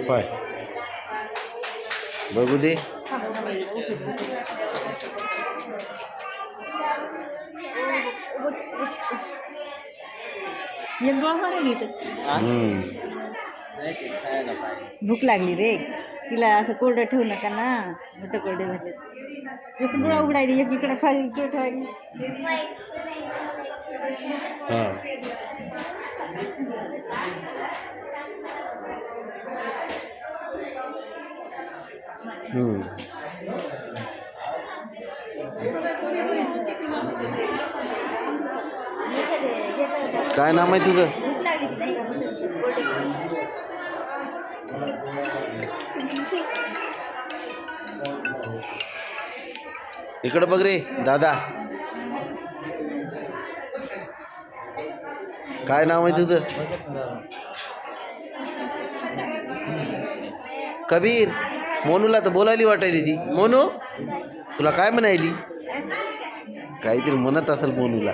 पाय बघू दे. भूक लागली रे तिला. असं कोरडं ठेवू नका ना, मोठं कोरडे झाले. एक डोळा उघडायली, एक इकडे ठेवायली. काय नाम आहे तुझं? इकडं बघ रे दादा, काय नाव आहे तुझं? कबीर. मोनूला तर बोलायली वाटायली ती. मोनू तुला काय म्हणायली? काहीतरी म्हणत असेल मोनूला.